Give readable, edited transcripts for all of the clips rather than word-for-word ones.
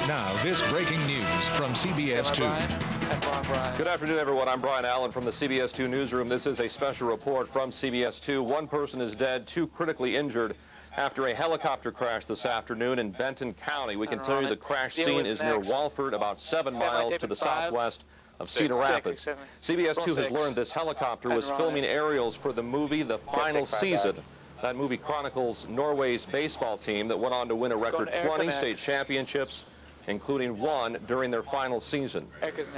Now, this breaking news from CBS 2. Good afternoon, everyone. I'm Brian Allen from the CBS 2 newsroom. This is a special report from CBS 2. One person is dead, two critically injured after a helicopter crash this afternoon in Benton County. We can tell you the crash scene is near Walford, about 7 miles to the southwest of Cedar Rapids. CBS 2 has learned this helicopter was filming aerials for the movie The Final Season. That movie chronicles Norway's baseball team that went on to win a record 20 state championships, including one during their final season.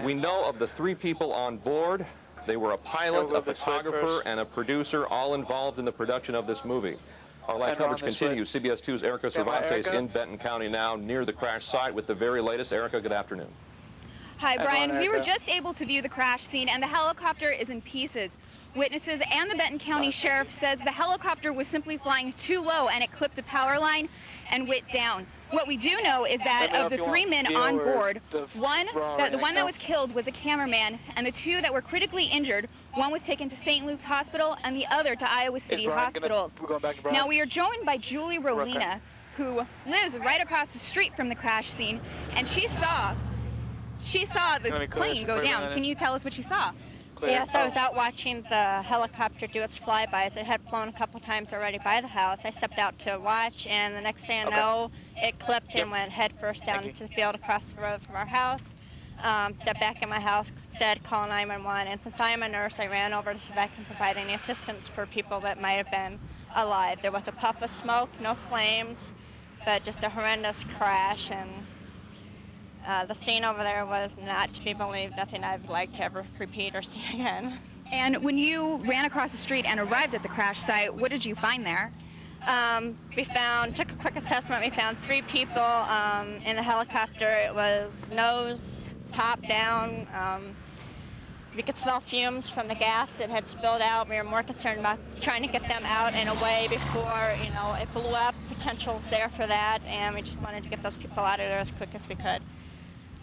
We know of the 3 people on board. They were a pilot, a photographer, and a producer, all involved in the production of this movie. Our live coverage continues. CBS 2's Erika Cervantes in Benton County now, near the crash site with the very latest. Erika, good afternoon. Hi, Brian. We were just able to view the crash scene, and the helicopter is in pieces. Witnesses and the Benton County Sheriff says the helicopter was simply flying too low and it clipped a power line and went down. What we do know is that of the 3 men on board, the one that was killed was a cameraman, and the 2 that were critically injured, one was taken to St. Luke's Hospital and the other to Iowa City Hospitals. Now we are joined by Julie Rolina, who lives right across the street from the crash scene, and she saw the plane go down. Can you tell us what you saw? Yes, I was out watching the helicopter do its flybys. It had flown a couple times already by the house. I stepped out to watch, and the next thing I know, it clipped and went head first down into the field across the road from our house. Stepped back in my house, said call 911, and since I am a nurse, I ran over to see if I can provide any assistance for people that might have been alive. There was a puff of smoke, no flames, but just a horrendous crash, and the scene over there was not to be believed, nothing I'd like to ever repeat or see again. And when you ran across the street and arrived at the crash site, what did you find there? We took a quick assessment. We found 3 people in the helicopter. It was nose, top down. We could smell fumes from the gas that had spilled out. We were more concerned about trying to get them out and away before, it blew up. Potential was there for that, and we just wanted to get those people out of there as quick as we could.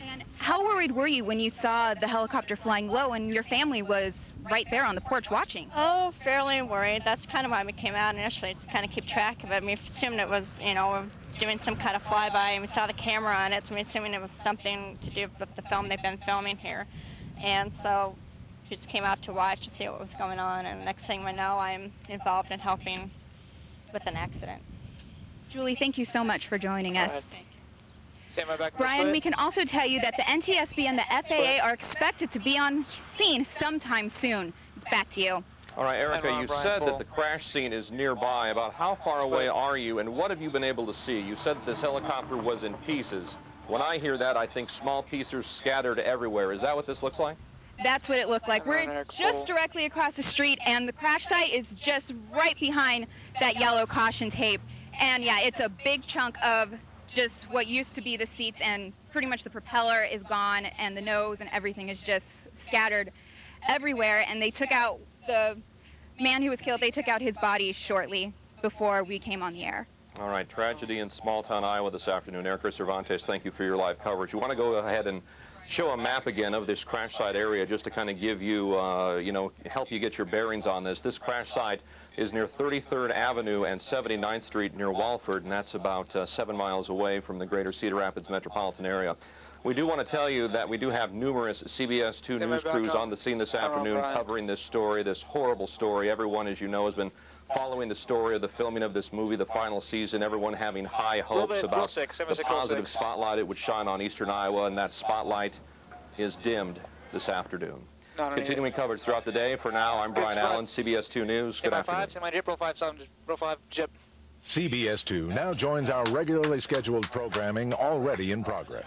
And how worried were you when you saw the helicopter flying low and your family was right there on the porch watching? Oh, fairly worried. That's kind of why we came out initially, to kind of keep track of it. We assumed it was, doing some kind of flyby, and we saw the camera on it, so we assuming it was something to do with the film they've been filming here. And so we just came out to watch to see what was going on, and the next thing we know, I'm involved in helping with an accident. Julie, thank you so much for joining us. Back Brian, we can also tell you that the NTSB and the FAA are expected to be on scene sometime soon. It's back to you. All right, Erika, you said that the crash scene is nearby. About how far away are you, and what have you been able to see? You said that this helicopter was in pieces. When I hear that, I think small pieces scattered everywhere. Is that what this looks like? That's what it looked like. We're just directly across the street, and the crash site is just right behind that yellow caution tape. And yeah, it's a big chunk of just what used to be the seats, and pretty much the propeller is gone, and the nose and everything is just scattered everywhere. And they took out the man who was killed. They took out his body shortly before we came on the air. All right, tragedy in small-town Iowa this afternoon. Erika Cervantes, thank you for your live coverage. We want to go ahead and show a map again of this crash site area just to kind of give you, help you get your bearings on this. This crash site is near 33rd Avenue and 79th Street near Walford, and that's about 7 miles away from the greater Cedar Rapids metropolitan area. We do want to tell you that we do have numerous CBS 2 news crews on the scene this afternoon covering this story, this horrible story. Everyone, as you know, has been following the story of the filming of this movie, The Final Season. Everyone having high hopes about the positive spotlight it would shine on eastern Iowa, and that spotlight is dimmed this afternoon. Continuing coverage throughout the day. For now, I'm Brian Allen, CBS 2 News. Good afternoon. CBS 2 now joins our regularly scheduled programming already in progress.